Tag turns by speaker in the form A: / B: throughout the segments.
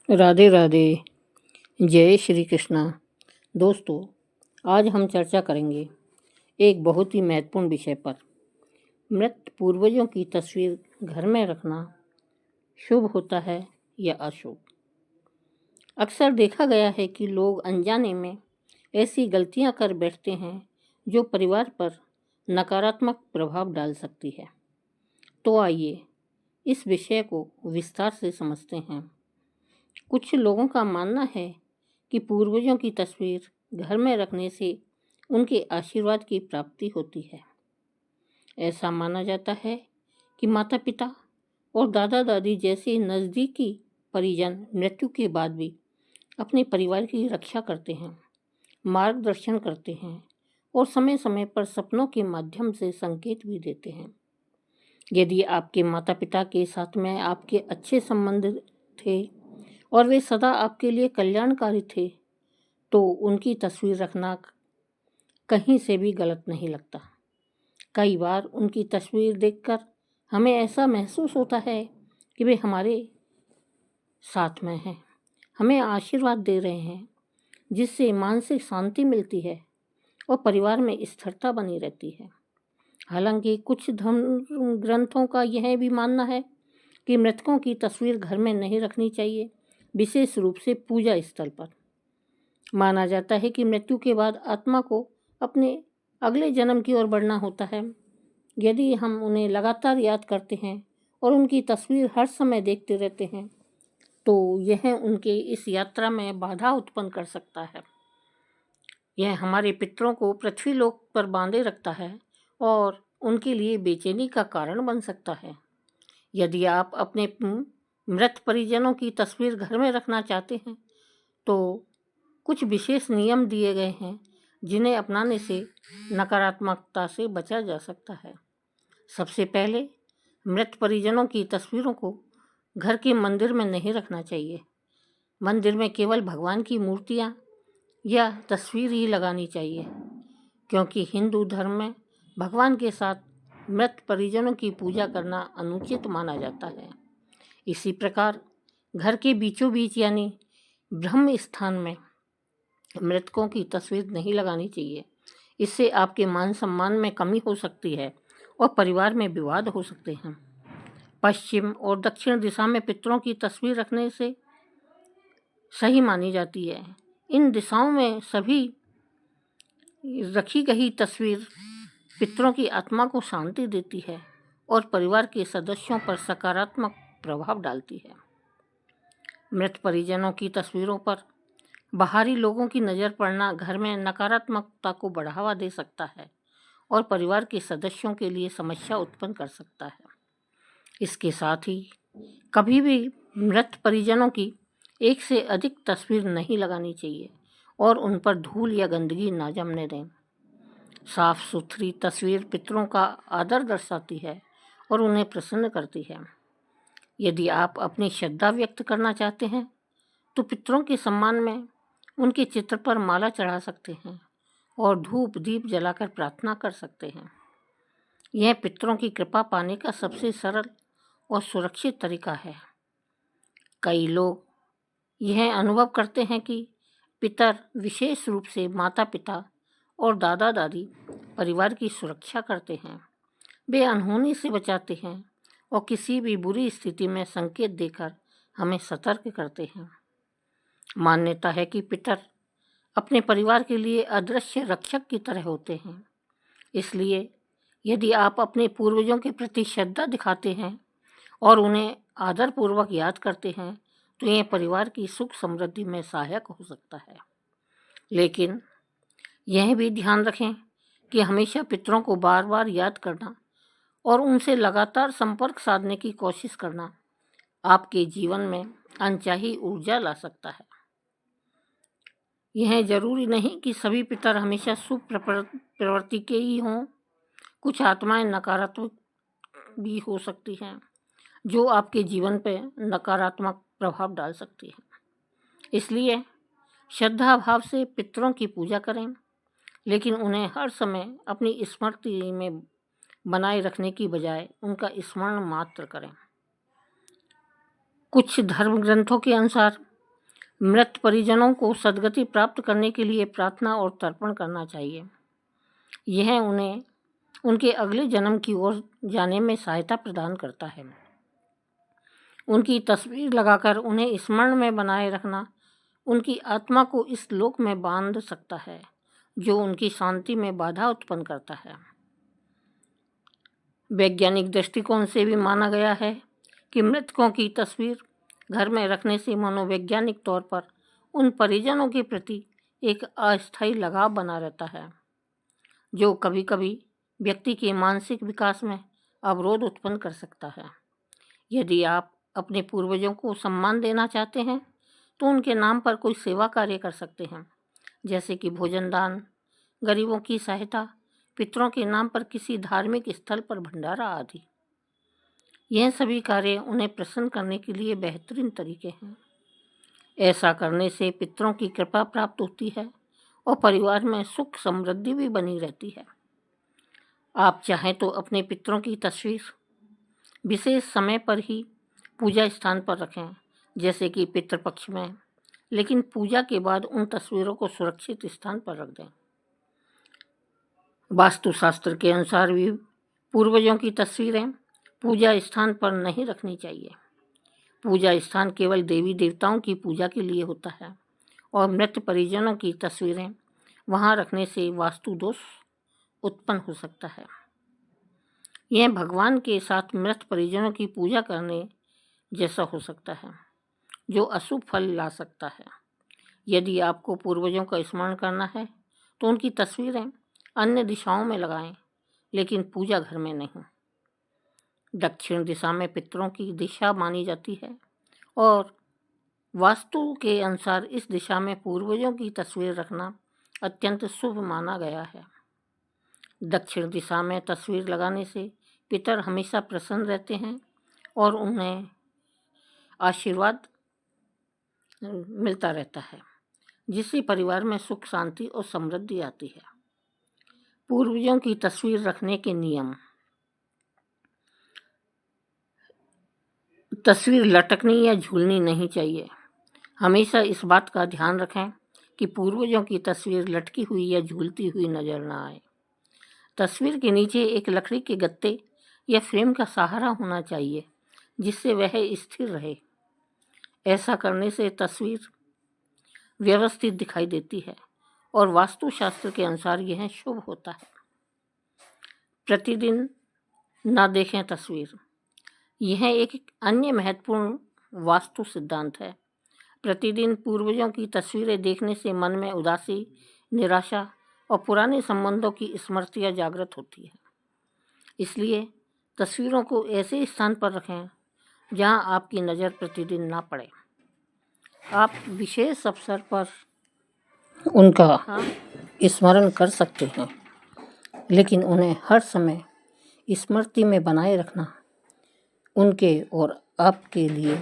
A: राधे राधे। जय श्री कृष्णा। दोस्तों, आज हम चर्चा करेंगे एक बहुत ही महत्वपूर्ण विषय पर। मृत पूर्वजों की तस्वीर घर में रखना शुभ होता है या अशुभ। अक्सर देखा गया है कि लोग अनजाने में ऐसी गलतियां कर बैठते हैं जो परिवार पर नकारात्मक प्रभाव डाल सकती है। तो आइए इस विषय को विस्तार से समझते हैं। कुछ लोगों का मानना है कि पूर्वजों की तस्वीर घर में रखने से उनके आशीर्वाद की प्राप्ति होती है। ऐसा माना जाता है कि माता पिता और दादा दादी जैसे नज़दीकी परिजन मृत्यु के बाद भी अपने परिवार की रक्षा करते हैं, मार्गदर्शन करते हैं और समय समय पर सपनों के माध्यम से संकेत भी देते हैं। यदि आपके माता पिता के साथ में आपके अच्छे संबंध थे और वे सदा आपके लिए कल्याणकारी थे, तो उनकी तस्वीर रखना कहीं से भी गलत नहीं लगता। कई बार उनकी तस्वीर देखकर हमें ऐसा महसूस होता है कि वे हमारे साथ में हैं, हमें आशीर्वाद दे रहे हैं, जिससे मानसिक शांति मिलती है और परिवार में स्थिरता बनी रहती है। हालांकि कुछ धर्म ग्रंथों का यह भी मानना है कि मृतकों की तस्वीर घर में नहीं रखनी चाहिए, विशेष रूप से पूजा स्थल पर। माना जाता है कि मृत्यु के बाद आत्मा को अपने अगले जन्म की ओर बढ़ना होता है। यदि हम उन्हें लगातार याद करते हैं और उनकी तस्वीर हर समय देखते रहते हैं, तो यह उनके इस यात्रा में बाधा उत्पन्न कर सकता है। यह हमारे पितरों को पृथ्वी लोक पर बांधे रखता है और उनके लिए बेचैनी का कारण बन सकता है। यदि आप अपने मृत परिजनों की तस्वीर घर में रखना चाहते हैं, तो कुछ विशेष नियम दिए गए हैं जिन्हें अपनाने से नकारात्मकता से बचा जा सकता है। सबसे पहले, मृत परिजनों की तस्वीरों को घर के मंदिर में नहीं रखना चाहिए। मंदिर में केवल भगवान की मूर्तियां या तस्वीर ही लगानी चाहिए, क्योंकि हिंदू धर्म में भगवान के साथ मृत परिजनों की पूजा करना अनुचित माना जाता है। इसी प्रकार घर के बीचों बीच यानी ब्रह्म स्थान में मृतकों की तस्वीर नहीं लगानी चाहिए। इससे आपके मान सम्मान में कमी हो सकती है और परिवार में विवाद हो सकते हैं। पश्चिम और दक्षिण दिशा में पितरों की तस्वीर रखने से सही मानी जाती है। इन दिशाओं में सभी रखी गई तस्वीर पितरों की आत्मा को शांति देती है और परिवार के सदस्यों पर सकारात्मक प्रभाव डालती है। मृत परिजनों की तस्वीरों पर बाहरी लोगों की नज़र पड़ना घर में नकारात्मकता को बढ़ावा दे सकता है और परिवार के सदस्यों के लिए समस्या उत्पन्न कर सकता है। इसके साथ ही कभी भी मृत परिजनों की एक से अधिक तस्वीर नहीं लगानी चाहिए और उन पर धूल या गंदगी ना जमने दें। साफ सुथरी तस्वीर पितरों का आदर दर्शाती है और उन्हें प्रसन्न करती है। यदि आप अपनी श्रद्धा व्यक्त करना चाहते हैं, तो पितरों के सम्मान में उनके चित्र पर माला चढ़ा सकते हैं और धूप दीप जलाकर प्रार्थना कर सकते हैं। यह पितरों की कृपा पाने का सबसे सरल और सुरक्षित तरीका है। कई लोग यह अनुभव करते हैं कि पितर, विशेष रूप से माता पिता और दादा दादी, परिवार की सुरक्षा करते हैं। वे अनहोनी से बचाते हैं और किसी भी बुरी स्थिति में संकेत देकर हमें सतर्क करते हैं। मान्यता है कि पितर अपने परिवार के लिए अदृश्य रक्षक की तरह होते हैं। इसलिए यदि आप अपने पूर्वजों के प्रति श्रद्धा दिखाते हैं और उन्हें आदरपूर्वक याद करते हैं, तो यह परिवार की सुख समृद्धि में सहायक हो सकता है। लेकिन यह भी ध्यान रखें कि हमेशा पितरों को बार बार याद करना और उनसे लगातार संपर्क साधने की कोशिश करना आपके जीवन में अनचाही ऊर्जा ला सकता है। यह जरूरी नहीं कि सभी पितर हमेशा शुभ प्रवृत्ति के ही हों। कुछ आत्माएं नकारात्मक भी हो सकती हैं, जो आपके जीवन पर नकारात्मक प्रभाव डाल सकती हैं। इसलिए श्रद्धा भाव से पितरों की पूजा करें, लेकिन उन्हें हर समय अपनी स्मृति में बनाए रखने की बजाय उनका स्मरण मात्र करें। कुछ धर्म ग्रंथों के अनुसार मृत परिजनों को सद्गति प्राप्त करने के लिए प्रार्थना और तर्पण करना चाहिए। यह उन्हें उनके अगले जन्म की ओर जाने में सहायता प्रदान करता है। उनकी तस्वीर लगाकर उन्हें स्मरण में बनाए रखना उनकी आत्मा को इस लोक में बांध सकता है, जो उनकी शांति में बाधा उत्पन्न करता है। वैज्ञानिक दृष्टिकोण से भी माना गया है कि मृतकों की तस्वीर घर में रखने से मनोवैज्ञानिक तौर पर उन परिजनों के प्रति एक अस्थायी लगाव बना रहता है, जो कभी कभी व्यक्ति के मानसिक विकास में अवरोध उत्पन्न कर सकता है। यदि आप अपने पूर्वजों को सम्मान देना चाहते हैं तो उनके नाम पर कोई सेवा कार्य कर सकते हैं, जैसे कि भोजन दान, गरीबों की सहायता, पितरों के नाम पर किसी धार्मिक स्थल पर भंडारा आदि। यह सभी कार्य उन्हें प्रसन्न करने के लिए बेहतरीन तरीके हैं। ऐसा करने से पितरों की कृपा प्राप्त होती है और परिवार में सुख समृद्धि भी बनी रहती है। आप चाहें तो अपने पितरों की तस्वीर विशेष समय पर ही पूजा स्थान पर रखें, जैसे कि पितृपक्ष में, लेकिन पूजा के बाद उन तस्वीरों को सुरक्षित स्थान पर रख दें। वास्तुशास्त्र के अनुसार भी पूर्वजों की तस्वीरें पूजा स्थान पर नहीं रखनी चाहिए। पूजा स्थान केवल देवी देवताओं की पूजा के लिए होता है और मृत परिजनों की तस्वीरें वहां रखने से वास्तु दोष उत्पन्न हो सकता है। यह भगवान के साथ मृत परिजनों की पूजा करने जैसा हो सकता है, जो अशुभ फल ला सकता है। यदि आपको पूर्वजों का स्मरण करना है तो उनकी तस्वीरें अन्य दिशाओं में लगाएं, लेकिन पूजा घर में नहीं। दक्षिण दिशा में पितरों की दिशा मानी जाती है और वास्तु के अनुसार इस दिशा में पूर्वजों की तस्वीर रखना अत्यंत शुभ माना गया है। दक्षिण दिशा में तस्वीर लगाने से पितर हमेशा प्रसन्न रहते हैं और उन्हें आशीर्वाद मिलता रहता है, जिससे परिवार में सुख शांति और समृद्धि आती है। पूर्वजों की तस्वीर रखने के नियम। तस्वीर लटकनी या झूलनी नहीं चाहिए। हमेशा इस बात का ध्यान रखें कि पूर्वजों की तस्वीर लटकी हुई या झूलती हुई नजर न आए। तस्वीर के नीचे एक लकड़ी के गत्ते या फ्रेम का सहारा होना चाहिए, जिससे वह स्थिर रहे। ऐसा करने से तस्वीर व्यवस्थित दिखाई देती है और वास्तुशास्त्र के अनुसार यह शुभ होता है। प्रतिदिन न देखें तस्वीर। यह एक अन्य महत्वपूर्ण वास्तु सिद्धांत है। प्रतिदिन पूर्वजों की तस्वीरें देखने से मन में उदासी, निराशा और पुराने संबंधों की स्मृतियाँ जागृत होती है। इसलिए तस्वीरों को ऐसे स्थान पर रखें जहां आपकी नज़र प्रतिदिन ना पड़े। आप विशेष अवसर पर उनका स्मरण कर सकते हैं, लेकिन उन्हें हर समय स्मृति में बनाए रखना उनके और आपके लिए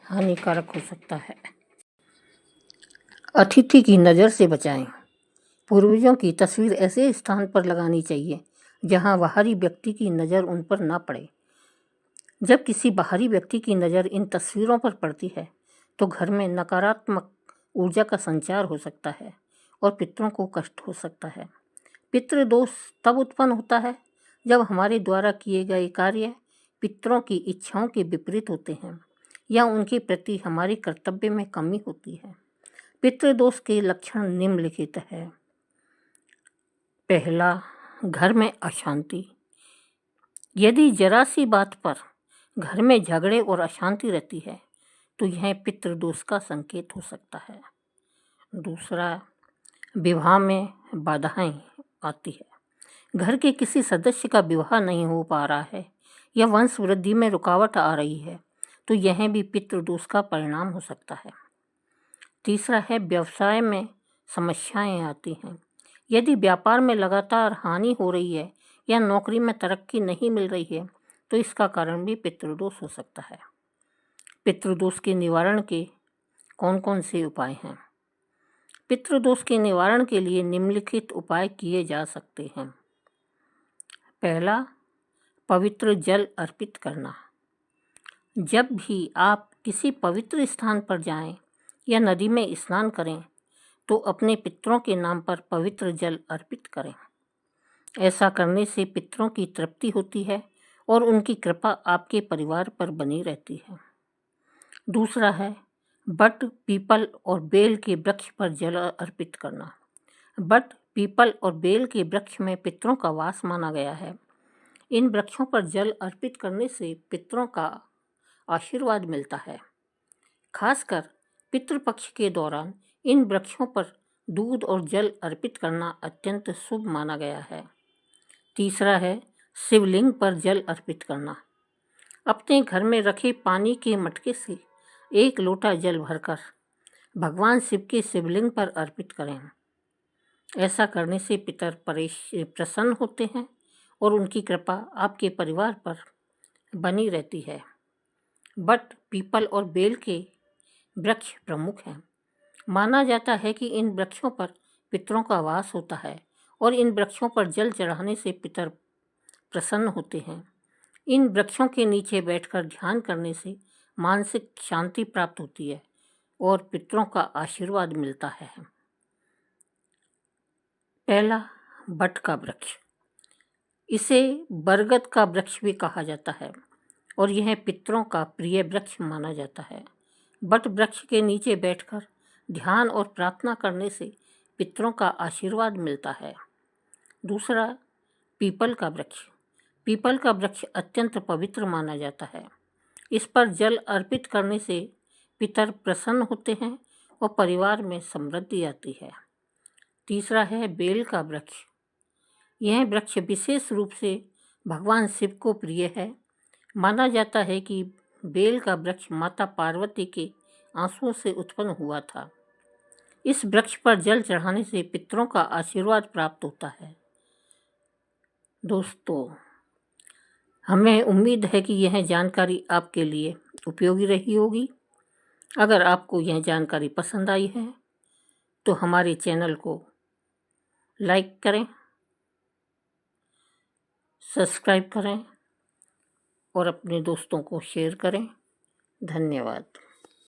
A: हानिकारक हो सकता है। अतिथि की नज़र से बचाएं। पूर्वजों की तस्वीर ऐसे स्थान पर लगानी चाहिए जहां बाहरी व्यक्ति की नज़र उन पर ना पड़े। जब किसी बाहरी व्यक्ति की नज़र इन तस्वीरों पर पड़ती है तो घर में नकारात्मक ऊर्जा का संचार हो सकता है और पितरों को कष्ट हो सकता है। पितृदोष तब उत्पन्न होता है जब हमारे द्वारा किए गए कार्य पितरों की इच्छाओं के विपरीत होते हैं या उनके प्रति हमारे कर्तव्य में कमी होती है। पितृदोष के लक्षण निम्नलिखित है। पहला, घर में अशांति। यदि जरा सी बात पर घर में झगड़े और अशांति रहती है तो यह पितृदोष का संकेत हो सकता है। दूसरा, विवाह में बाधाएं आती है। घर के किसी सदस्य का विवाह नहीं हो पा रहा है या वंश वृद्धि में रुकावट आ रही है तो यह भी पितृदोष का परिणाम हो सकता है। तीसरा है, व्यवसाय में समस्याएं आती हैं। यदि व्यापार में लगातार हानि हो रही है या नौकरी में तरक्की नहीं मिल रही है तो इसका कारण भी पितृदोष हो सकता है। पितृदोष के निवारण के कौन कौन से उपाय हैं? पितृदोष के निवारण के लिए निम्नलिखित उपाय किए जा सकते हैं। पहला, पवित्र जल अर्पित करना। जब भी आप किसी पवित्र स्थान पर जाएं या नदी में स्नान करें तो अपने पितरों के नाम पर पवित्र जल अर्पित करें। ऐसा करने से पितरों की तृप्ति होती है और उनकी कृपा आपके परिवार पर बनी रहती है। दूसरा है बट, पीपल और बेल के वृक्ष पर जल अर्पित करना। बट, पीपल और बेल के वृक्ष में पितरों का वास माना गया है। इन वृक्षों पर जल अर्पित करने से पितरों का आशीर्वाद मिलता है। खासकर पितृपक्ष के दौरान इन वृक्षों पर दूध और जल अर्पित करना अत्यंत शुभ माना गया है। तीसरा है शिवलिंग पर जल अर्पित करना। अपने घर में रखे पानी के मटके से 1 लोटा जल भरकर भगवान शिव के शिवलिंग पर अर्पित करें। ऐसा करने से पितर प्रसन्न होते हैं और उनकी कृपा आपके परिवार पर बनी रहती है। बट, पीपल और बेल के वृक्ष प्रमुख हैं। माना जाता है कि इन वृक्षों पर पितरों का वास होता है और इन वृक्षों पर जल चढ़ाने से पितर प्रसन्न होते हैं। इन वृक्षों के नीचे बैठकर ध्यान करने से मानसिक शांति प्राप्त होती है और पितरों का आशीर्वाद मिलता है। पहला, बट का वृक्ष। इसे बरगद का वृक्ष भी कहा जाता है और यह पितरों का प्रिय वृक्ष माना जाता है। बट वृक्ष के नीचे बैठकर ध्यान और प्रार्थना करने से पितरों का आशीर्वाद मिलता है। दूसरा, पीपल का वृक्ष। पीपल का वृक्ष अत्यंत पवित्र माना जाता है। इस पर जल अर्पित करने से पितर प्रसन्न होते हैं और परिवार में समृद्धि आती है। तीसरा है बेल का वृक्ष। यह वृक्ष विशेष रूप से भगवान शिव को प्रिय है। माना जाता है कि बेल का वृक्ष माता पार्वती के आंसुओं से उत्पन्न हुआ था। इस वृक्ष पर जल चढ़ाने से पितरों का आशीर्वाद प्राप्त होता है। दोस्तों, हमें उम्मीद है कि यह जानकारी आपके लिए उपयोगी रही होगी। अगर आपको यह जानकारी पसंद आई है तो हमारे चैनल को लाइक करें, सब्सक्राइब करें और अपने दोस्तों को शेयर करें। धन्यवाद।